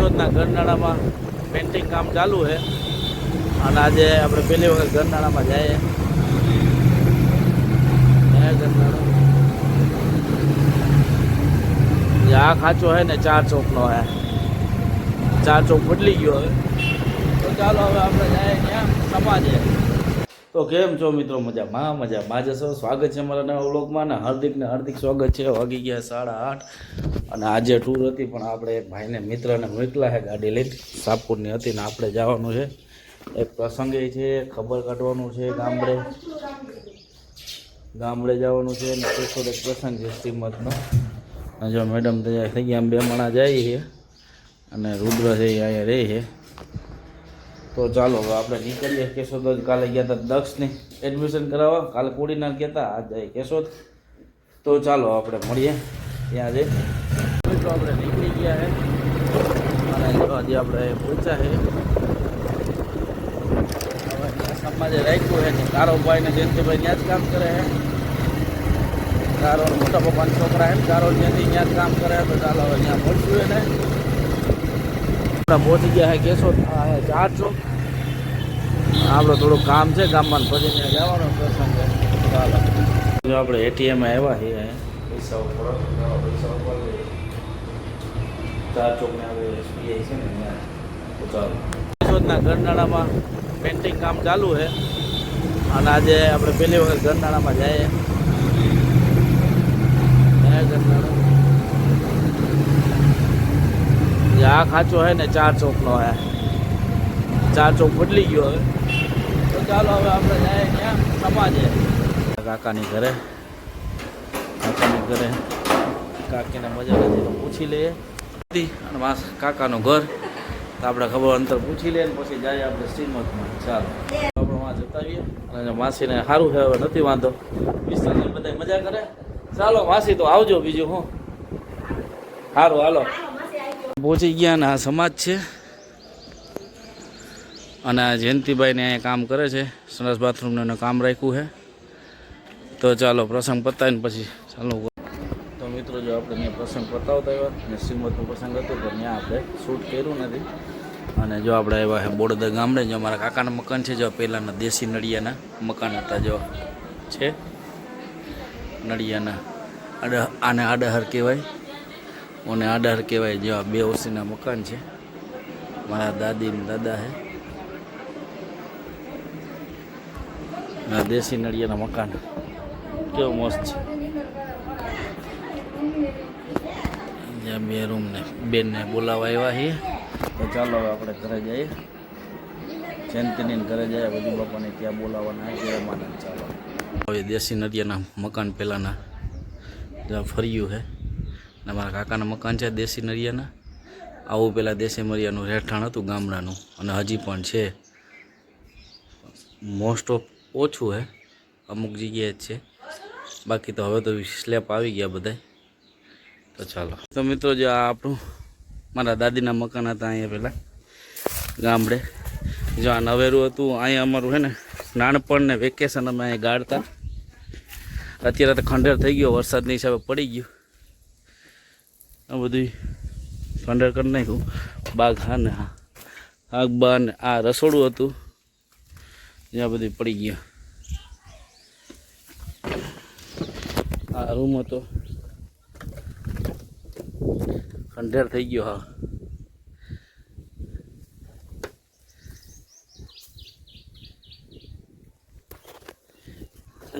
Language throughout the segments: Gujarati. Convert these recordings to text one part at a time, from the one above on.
કેશોદના ગરનાળામાં પેન્ટિંગ કામ ચાલુ છે અને આજે આપણે પહેલી વખત ગરનાળામાં જઈએ. ગરનાળો આ ખાંચો છે ને 4 ચોકનો છે. 4 ચોક બદલી ગયો હવે. તો ચાલો હવે આપણે જઈએ ત્યાં સમાજે. તો કેમ છો મિત્રો? મજામાં જશો. સ્વાગત છે અમારા નવા વ્લોગમાં ને હાર્દિક સ્વાગત છે. વાગી ગયા 8:30 અને આજે ટૂર હતી પણ આપણે એક ભાઈને મિત્રને મોકલા છે ગાડી લઈને. સાપુરની હતી ને આપણે જવાનું છે એક પ્રસંગે છે, ખબર કાઢવાનું છે, ગામડે જવાનું છે ને કેશોદ એક પ્રસંગ છે શ્રીમતનો. અને જો મેડમ તૈયાર થઈ ગયા, 2 માણા જાય છે અને રુદ્ર છે એ અહીંયા રહે છે. તો ચાલો હવે આપણે નીકળીએ કેશોદ. કાલે ગયા હતા દક્ષની એડમિશન કરાવવા, કાલે કોડીનાર ગયા હતા, આજ જાય કેશોદ. તો ચાલો આપણે મળીએ ત્યાં જઈ. તો આપણે નીકળી ગયા છે અને હજી આપણે પહોંચ્યા છે. હવે સમાજે રાખ્યું છે ને કારોભાઈ ને જયંતિભાઈ ત્યાં જ કામ કરે છે. કારો મોટા પપ્પાના છોકરા છે ને કારો ત્યાંથી ત્યાં જ કામ કરે. તો ચાલો હવે ત્યાં પહોંચ્યું એને. પહોંચી ગયા છે કેશોદ 4 ચોક. આપણે થોડું કામ છે ગામમાં, પછી ત્યાં જવાનો પ્રસંગ છે. ચાલો જો આપણે એટીએમ આવ્યા છીએ, પૈસા ઉપર 4 ચોકને આવે એસબીઆઈ છે ને ત્યાં. તો ચાલો કેશોદના ગરનાળામાં પેન્ટિંગ કામ ચાલુ છે અને આજે આપણે પહેલી વખત ગરનાળામાં જઈએ. ગરનાળો આ ખાંચો છે ને 4 ચોકનો છે. 4 ચોક બદલી ગયો હવે. તો ચાલો હવે આપણે જઈએ ત્યાં સમાજે. કાકાની ઘરે કાકીને મજા નથી તો પૂછી લઈએ. અને કાકાનું ઘર તો આપણે ખબર અંતર પૂછી લઈએ ને પછી જઈએ આપણે શ્રીમતમાં. ચાલો આપણે વાં જતાવીએ. અને માસીને સારું છે, હવે નથી વાંધો. વિસ્તારની બધા મજા કરે. ચાલો માસી તો આવજો, બીજું હું સારું. હાલો પહોંચી ગયા ને આ સમાજ છે અને આ જયંતિભાઈને અહીંયા કામ કરે છે, સરસ બાથરૂમનું એનું કામ રાખ્યું છે. તો ચાલો પ્રસંગ પતાવીને પછી ચાલો. તો મિત્રો જો આપણે ત્યાં પ્રસંગ પતાવતા આવ્યા ને શ્રીમતનો પ્રસંગ હતો પણ ત્યાં આપણે શૂટ કર્યું નથી. અને જો આપણે આવ્યા છે બોડદર ગામડે. જો અમારા કાકાના મકાન છે, જો પહેલાંના દેશી નળિયાના મકાન હતા, જો છે નળિયાના. આને આડહર કહેવાય અને આડહર કહેવાય. જો 2 ઓસીના મકાન છે. મારા દાદી ને દાદા છે. દેશી નળિયાના મકાન કેવું મસ્ત છે. જ્યાં 2 રૂમ ને બેનને બોલાવવા આવ્યા છીએ. તો ચાલો હવે આપણે ઘરે જઈએ. જયંતિની ઘરે જઈએ. વધુ બાપાને ત્યાં બોલાવવાના કહેવાના. ચાલો હવે દેશી નળિયાના મકાન પહેલાંના જ્યાં ફર્યું છે ને મારા કાકાના મકાન છે દેશી નળિયાના. આવું પહેલાં દેશી નળિયાનું રહેઠાણ હતું ગામડાનું અને હજી પણ છે. મોસ્ટ ઓફ ઓછું છે, અમુક જગ્યાએ જ છે, બાકી તો હવે તો સ્લેબ આવી ગયા બધાય. તો ચાલો. તો મિત્રો જો આ આપણું મારા દાદીના મકાન હતા અહીંયા પહેલાં ગામડે. જો આ નવેરું હતું. અહીંયા અમારું છે ને નાનપણ ને વેકેશન અમે અહીંયા ગાળતા. અત્યારે તો ખંડેર થઈ ગયો, વરસાદની હિસાબે પડી ગયું. આ બધું ખંડેર કરી નાખ્યું. બાગ હા ને આગબા ને આ રસોડું હતું જ્યાં બધું પડી ગયું. આ રૂમ હતો, ખંડેર થઈ ગયો. હા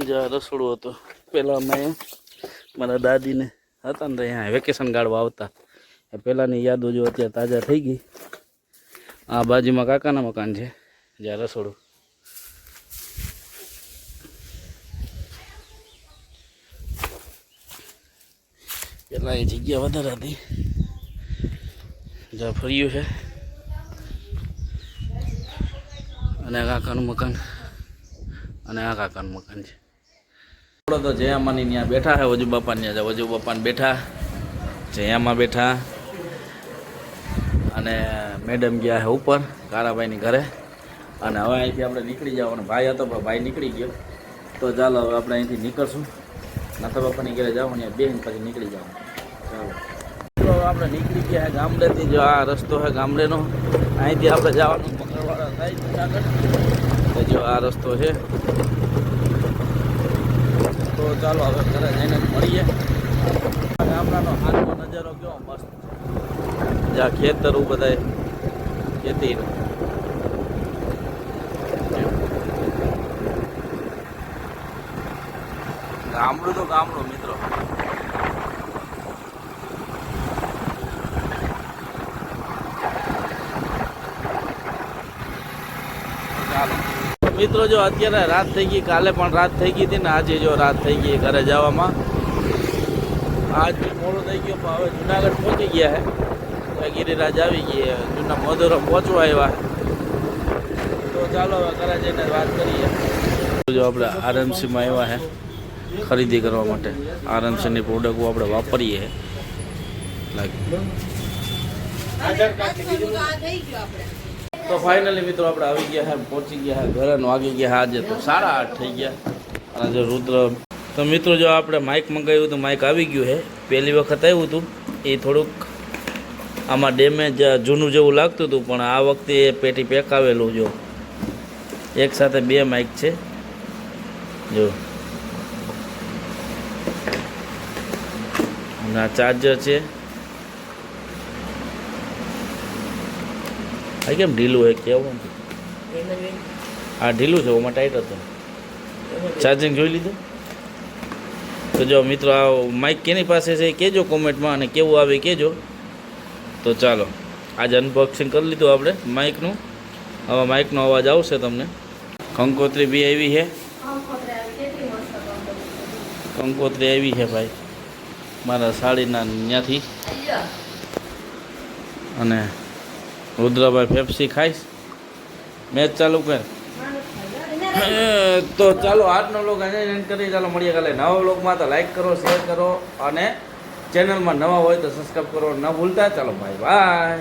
જ્યાં રસોડું હતું પહેલાં અમે મારા દાદીને હતા ને અહીંયા વેકેશન ગાળવા આવતા. પહેલાંની યાદો જો અત્યારે તાજા થઈ ગઈ. આ બાજુમાં કાકાના મકાન છે, જ્યાં રસોડું. પહેલાં એ જગ્યા વધારે હતી, જ્યાં ફર્યું છે. અને આ કાકાનું મકાન અને આ કાકાનું મકાન છે. તો જયામાની ત્યાં બેઠા છે. વજુ બાપાને ત્યાં વજુ બાપાને બેઠા, જયામાં બેઠા અને મેડમ ગયા છે ઉપર કારાભાઈની ઘરે. અને હવે અહીંથી આપણે નીકળી જવાનું. ભાઈ હતો પણ ભાઈ નીકળી ગયો. તો ચાલો હવે આપણે અહીંથી નીકળશું. નાથા બાપાની ઘરે જવાનું, ત્યાં બેન પછી નીકળી જવાનું. ચાલો આપણે નીકળી ગયા ગામડેથી. જો આ રસ્તો છે ગામડેનો, અહીંથી આપણે જવાનું મંગળવાડા થાય જુનાગઢ. તો જો આ રસ્તો છે. તો ચાલો હવે ઘરે જઈને મળીએ. ગામડાનો હાલનો નજારો કેવો મસ્ત, જ્યાં ખેતરો બધાય ખેતી. ગામડું તો ગામડું મિત્રો. મિત્રો જો અત્યારે રાત થઈ ગઈ, કાલે પણ રાત થઈ ગઈ હતી ને આજે જો રાત થઈ ગઈ ઘરે જવામાં. આજ બી મોડું થઈ ગયું પણ હવે જુનાગઢ પહોંચી ગયા છે. ગિરિરાજ આવી ગઈ, જૂના મધુરમ પહોંચવા આવ્યા. તો ચાલો હવે ઘરે જઈને વાત કરીએ. જો આપણે આરએમસીમાં આવ્યા છે ખરીદી કરવા માટે. આરએમસીની પ્રોડક્ટો આપણે વાપરીએ તો ફાઇનલી મિત્રો આપણે આવી ગયા છે, પહોંચી ગયા છે ઘરે. વાગી ગયા આજે તો 8:30 થઈ ગયા. અને જો રુદ્ર તો મિત્રો જો આપણે માઇક મંગાવ્યું હતું, માઇક આવી ગયું છે. પહેલી વખત આવ્યું હતું એ થોડુંક આમાં ડેમેજ જૂનું જેવું લાગતું હતું, પણ આ વખતે એ પેટી પેક આવેલું. જો એક સાથે 2 માઇક છે. જો અને આ ચાર્જર છે. આ કેમ ઢીલું હોય કેવું? આ ઢીલું છે, ઓમાં ટાઈટ હતું. ચાર્જિંગ જોઈ લીધું? તો જો મિત્રો આ માઇક કેની પાસે છે એ કહેજો કોમેન્ટમાં, અને કેવું આવે કહેજો. તો ચાલો આજે અનબોક્સિંગ કરી લીધું આપણે માઇકનું. હવે માઇકનો અવાજ આવશે તમને. કંકોત્રી બી આવી છે. કંકોત્રી આવી છે ભાઈ મારા સાડીના ત્યાંથી. અને રુદ્રભાઈ પેપ્સી ખાઈશ. મેચ ચાલુ કર. તો ચાલો આજનો વ્લોગ એન્ડ કરી. ચાલો મળીએ કાલે નવા વ્લોગમાં. તો લાઈક કરો, શેર કરો, અને ચેનલમાં નવા હોય તો સબસ્ક્રાઈબ કરો ન ભૂલતા. ચાલો બાય બાય.